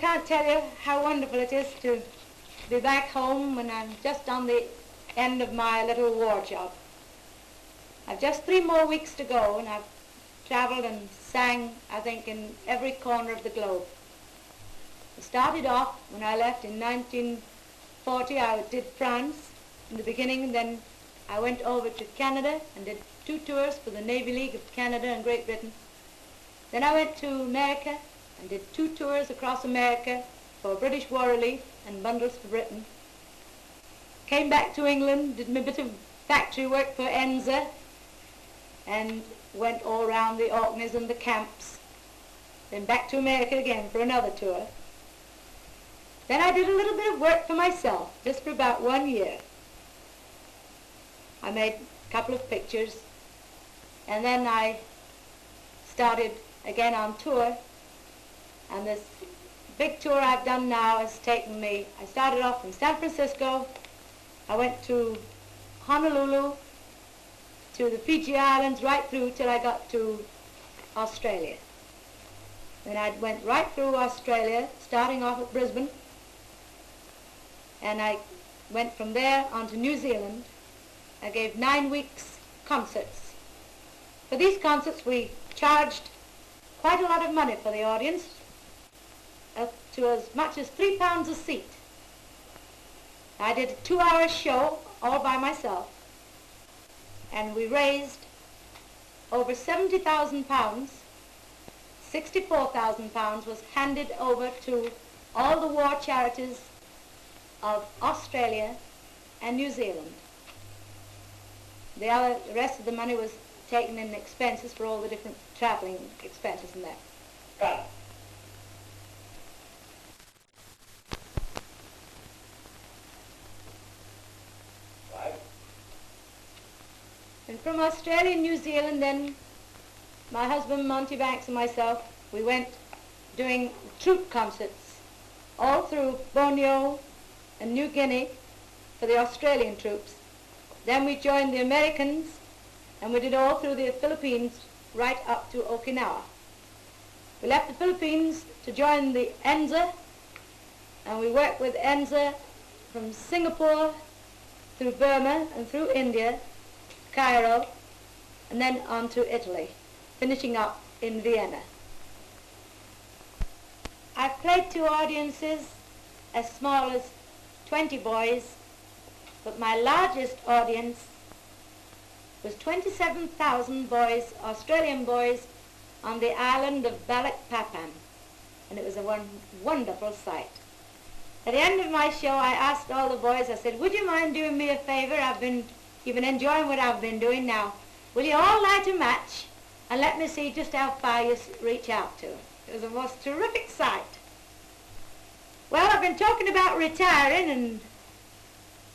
can't tell you how wonderful it is to be back home when I'm just on the end of my little war job. I've just 3 more weeks to go, and I've travelled and sang, I think, in every corner of the globe. I started off when I left in 1940. I did France in the beginning, and then I went over to Canada and did 2 tours for the Navy League of Canada and Great Britain. Then I went to America and did 2 tours across America for British War Relief and Bundles for Britain. Came back to England, did my bit of factory work for ENSA, and went all around the Orkneys and the camps. Then back to America again for another tour. Then I did a little bit of work for myself, just for about 1 year. I made a couple of pictures, and then I started again on tour, and this big tour I've done now has taken me, I started off from San Francisco, I went to Honolulu, to the Fiji Islands, right through till I got to Australia. Then I went right through Australia, starting off at Brisbane, and I went from there on to New Zealand. I gave 9 weeks concerts. For these concerts we charged quite a lot of money for the audience, up to as much as £3 a seat. I did a 2-hour show all by myself, and we raised over £70,000. £64,000 was handed over to all the war charities of Australia and New Zealand. The rest of the money was taken in expenses for all the different travelling expenses and that. Right. And from Australia and New Zealand, then my husband Monty Banks and myself, we went doing troop concerts all through Borneo and New Guinea for the Australian troops. Then we joined the Americans, and we did all through the Philippines right up to Okinawa. We left the Philippines to join the ENSA, and we worked with ENSA from Singapore through Burma and through India, Cairo, and then on to Italy, finishing up in Vienna. I've played to audiences as small as 20 boys, but my largest audience was 27,000 boys, Australian boys, on the island of Balikpapan, and it was a wonderful sight. At the end of my show, I asked all the boys, I said, would you mind doing me a favor? You've been enjoying what I've been doing now. Will you all light a match and let me see just how far you reach out to? It was a most terrific sight. Well, I've been talking about retiring, and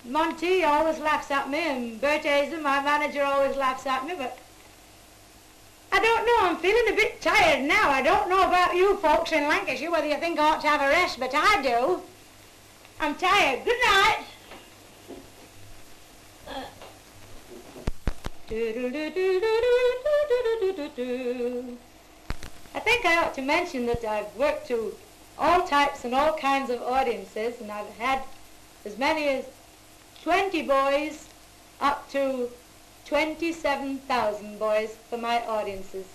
Monty always laughs at me, and Bert Hazen, my manager, always laughs at me, but I don't know, I'm feeling a bit tired now. I don't know about you folks in Lancashire, whether you think I ought to have a rest, but I do. I'm tired. Good night. I think I ought to mention that I've worked to all types and all kinds of audiences, and I've had as many as 20 boys up to 27,000 boys for my audiences.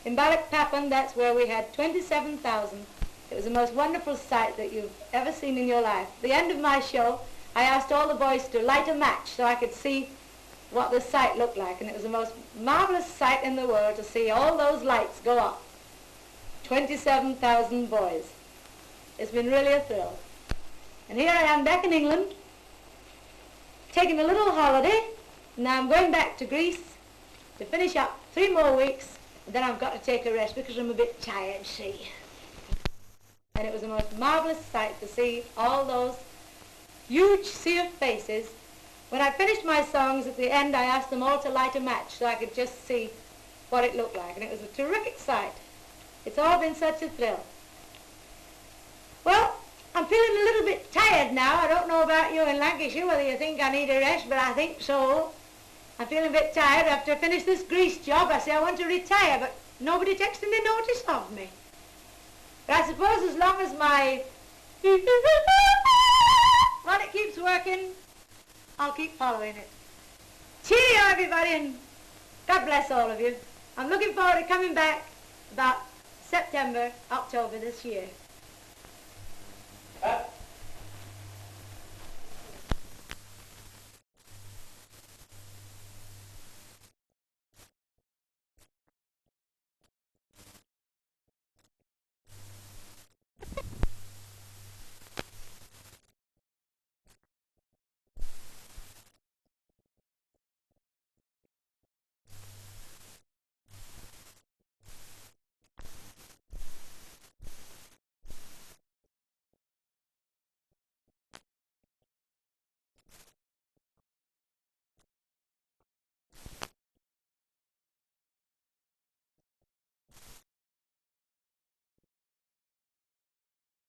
In Balikpapan, that's where we had 27,000. It was the most wonderful sight that you've ever seen in your life. At the end of my show, I asked all the boys to light a match so I could see what the sight looked like, and it was the most marvelous sight in the world to see all those lights go up. 27,000 boys. It's been really a thrill. And here I am back in England, taking a little holiday. Now I'm going back to Greece to finish up 3 more weeks, and then I've got to take a rest because I'm a bit tired, see. And it was the most marvelous sight to see all those huge sea of faces. When I finished my songs at the end, I asked them all to light a match so I could just see what it looked like, and it was a terrific sight. It's all been such a thrill. Well, I'm feeling a little bit tired now. I don't know about you in Lancashire, whether you think I need a rest, but I think so. I'm feeling a bit tired. After I finish this Greece job, I say I want to retire, but nobody takes any notice of me. But I suppose as long as my well, it keeps working, I'll keep following it. Cheerio, everybody, and God bless all of you. I'm looking forward to coming back about September, October this year.